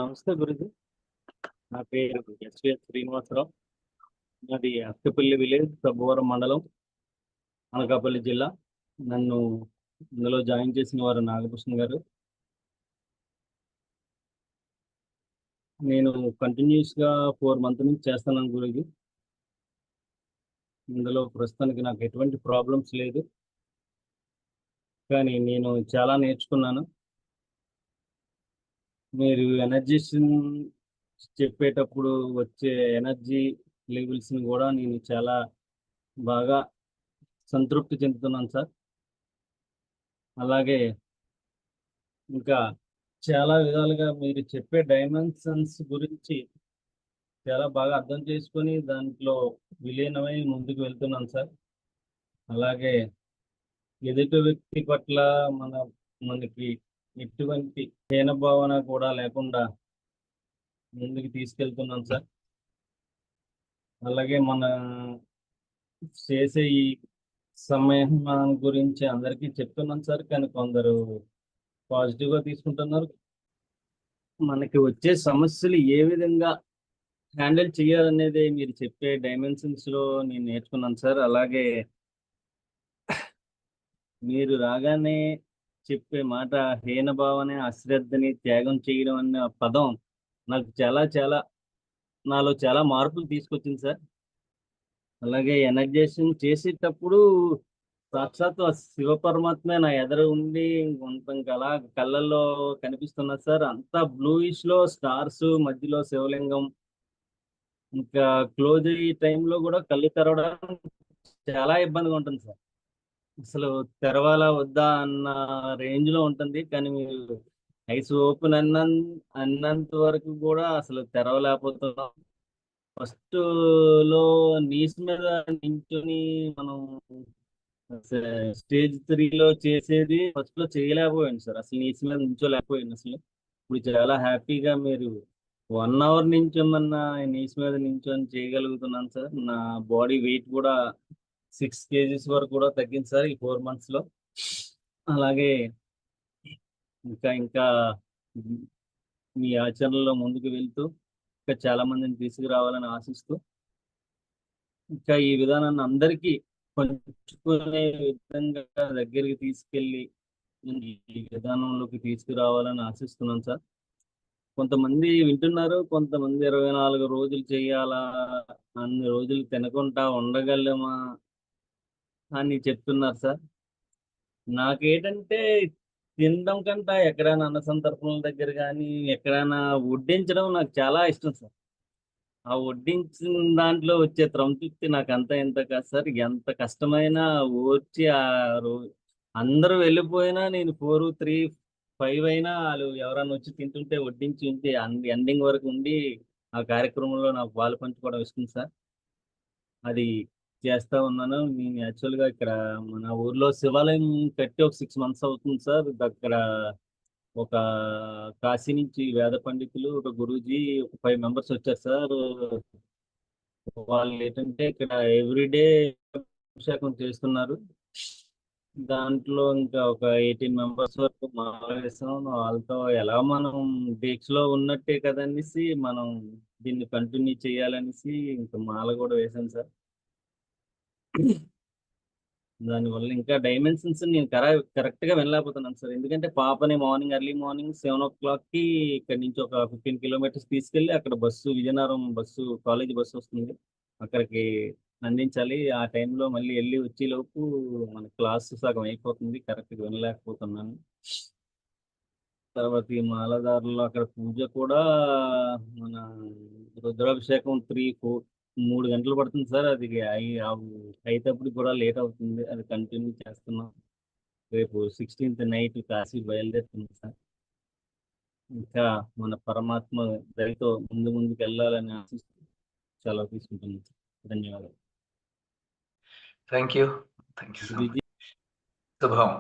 నమస్తే గురుజీ. నా పేరు ఎస్విఎస్ శ్రీనివాసరావు. నాది అక్కపల్లి విలేజ్, సబ్బవరం మండలం, అనకాపల్లి జిల్లా. నన్ను ఇందులో జాయిన్ చేసిన వారు నాగభూషణ్ గారు. నేను కంటిన్యూస్గా 4 మంత్ నుంచి చేస్తున్నాను గురుజీ. ఇందులో ప్రస్తుతానికి నాకు ఎటువంటి ప్రాబ్లమ్స్ లేదు, కానీ నేను చాలా నేర్చుకున్నాను. మీరు ఎనర్జీషన్ చెప్పేటప్పుడు వచ్చే ఎనర్జీ లెవెల్స్ని కూడా నేను చాలా బాగా సంతృప్తి చెందుతున్నాను సార్. అలాగే ఇంకా చాలా విధాలుగా మీరు చెప్పే డైమెన్షన్స్ గురించి చాలా బాగా అర్థం చేసుకొని దాంట్లో విలీనమై ముందుకు వెళ్తున్నాను సార్. అలాగే ఎదుటి వ్యక్తి పట్ల మనకి ఎటువంటి హీనభావన కూడా లేకుండా ముందుకు తీసుకెళ్తున్నాను సార్. అలాగే మన చేసే ఈ సమయం గురించి అందరికీ చెప్తున్నాను సార్, కానీ కొందరు పాజిటివ్గా తీసుకుంటున్నారు. మనకి వచ్చే సమస్యలు ఏ విధంగా హ్యాండిల్ చేయాలనేది మీరు చెప్పే డైమెన్షన్స్లో నేను నేర్చుకున్నాను సార్. అలాగే మీరు రాగానే చెప్పే మాట హీన భావన, అశ్రద్ధని త్యాగం చేయడం అన్న పదం నాకు చాలా చాలా నాలో చాలా మార్పులు తీసుకొచ్చింది సార్. అలాగే ఎనర్జేషన్ చేసేటప్పుడు సాక్షాత్తు ఆ శివ పరమాత్మే నా ఎదురు ఉండి కొంత అలా కళ్ళల్లో కనిపిస్తున్నారు సార్. అంతా బ్లూయిష్ లో స్టార్స్, మధ్యలో శివలింగం. ఇంకా క్లోజ్ అయ్యే టైంలో కూడా కళ్ళు తెరవడం చాలా ఇబ్బందిగా ఉంటుంది సార్. అసలు తెరవాలా వద్దా అన్న రేంజ్ లో ఉంటుంది, కానీ మీరు ఐస్ ఓపెన్ అన్నంత వరకు కూడా అసలు తెరవలేకపోతున్నాం. ఫస్ట్ లో నీస్ మీద నించుని మనం స్టేజ్ 3లో చేసేది ఫస్ట్ లో చేయలేకపోయాను సార్. అసలు నీస్ మీద నించోలేకపోయాను అసలు. ఇప్పుడు చాలా హ్యాపీగా మీరు 1 అవర్ నించోమన్నా నీస్ మీద నించొని చేయగలుగుతున్నాను సార్. నా బాడీ వెయిట్ కూడా 6 kgs వరకు కూడా తగ్గింది సార్ ఈ 4 months లో. అలాగే ఇంకా ఇంకా మీ ఆచరణలో ముందుకు వెళ్తూ ఇంకా చాలా మందిని తీసుకురావాలని ఆశిస్తూ, ఇంకా ఈ విధానాన్ని అందరికీ పంచుకునే విధంగా దగ్గరికి తీసుకెళ్ళి ఈ విధానంలోకి తీసుకురావాలని ఆశిస్తున్నాను సార్. కొంతమంది వింటున్నారు, కొంతమంది 24 రోజులు చేయాలా, అన్ని రోజులు తినకుండా ఉండగలమా అని చెప్తున్నారు సార్. నాకేంటంటే తినడం కంటే ఎక్కడైనా అన్న సంతర్పణల దగ్గర కానీ ఎక్కడైనా వడ్డించడం నాకు చాలా ఇష్టం సార్. ఆ వడ్డించిన దాంట్లో వచ్చే సంతృప్తి నాకు అంత ఇంత కాదు సార్. ఎంత కష్టమైనా ఓర్చి ఆ రో అందరూ వెళ్ళిపోయినా నేను 4, 3, 5 అయినా వాళ్ళు ఎవరైనా వచ్చి తింటుంటే వడ్డించి ఉంటే ఎండింగ్ వరకు ఉండి ఆ కార్యక్రమంలో నాకు పాలు పంచుకోవడం ఇష్టం సార్. అది చేస్తా ఉన్నాను. నేను యాక్చువల్గా ఇక్కడ మన ఊర్లో శివాలయం కట్టి ఒక 6 months అవుతుంది సార్. అక్కడ ఒక కాశీ నుంచి వేద పండితులు, ఒక గురూజీ, ఒక 5 members వచ్చారు సార్. వాళ్ళు ఏంటంటే ఇక్కడ ఎవ్రీడే అభిషేకం చేస్తున్నారు. దాంట్లో ఇంకా ఒక 18 members వరకు మాల వేసాం. వాళ్ళతో ఎలా మనం దీక్షలో ఉన్నట్టే కదనేసి మనం దీన్ని కంటిన్యూ చేయాలనేసి ఇంకా మాల కూడా వేశాను సార్. దానివల్ల ఇంకా డైమెన్షన్స్ నేను కరెక్ట్ గా వెళ్ళలేకపోతున్నాను సార్. ఎందుకంటే పాపని ఎర్లీ మార్నింగ్ 7 o'clock ఇక్కడ నుంచి ఒక 15 kilometers తీసుకెళ్ళి అక్కడ విజయనగరం కాలేజ్ బస్సు వస్తుంది, అక్కడికి అందించాలి. ఆ టైంలో మళ్ళీ వెళ్ళి వచ్చేలోపు మన క్లాస్ సగం అయిపోతుంది, కరెక్ట్గా వెళ్ళలేకపోతున్నాను. తర్వాత ఈ మాలదారులు అక్కడ పూజ కూడా మన రుద్రాభిషేకం 3 గంటలు పడుతుంది సార్. అది అయ్యేటప్పుడు కూడా లేట్ అవుతుంది. అది కంటిన్యూ చేస్తున్నాం. రేపు 16th నైట్ కాశీ బయలుదేరుతుంది సార్. ఇంకా మన పరమాత్మ దయతో ముందుకు వెళ్ళాలని ఆశిస్తూ సెలవు తీసుకుంటున్నాను సార్. ధన్యవాదాలు. Thank you. శుభం.